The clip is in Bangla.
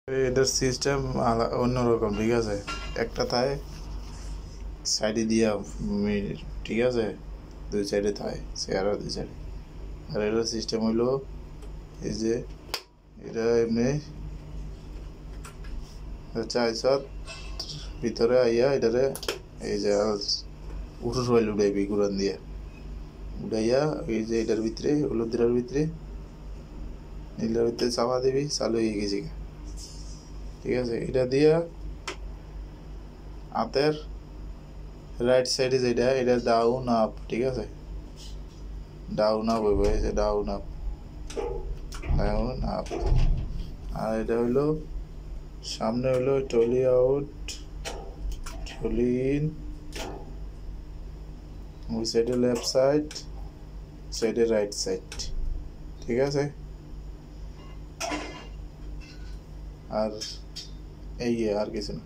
এটার সিস্টেম অন্যরকম, ঠিক আছে। একটা থায় সাইডে দিয়া, ঠিক আছে, দুই সাইডে থায় চেয়ারের দুই সাইডে। আর এটার সিস্টেম হইলো এই যে এটা এমনি চাইছত ভিতরে আইয়া এটারে এই যে উঠুর হইল উড়াইবি গুড়ান দিয়া উড়াইয়া এই যে এটার ভিতরে হলুদের ভিতরে নীলার ভিতরে চাপা দিবি, চালু হয়ে গেছি। ঠিক আছে, এটা দিয়া হাতের রাইট সাইডে যেটা এটা ডাউন আপ, ঠিক আছে, ডাউন আপ হইব, এই যে ডাউন আপ, ডাউন আপ। আর এটা হইলো সামনে হইলো টলি আউট, টলি ইন, ওই সাইডে লেফট সাইড, সাইডে রাইট সাইড, ঠিক আছে। আর এই আর কিছু না।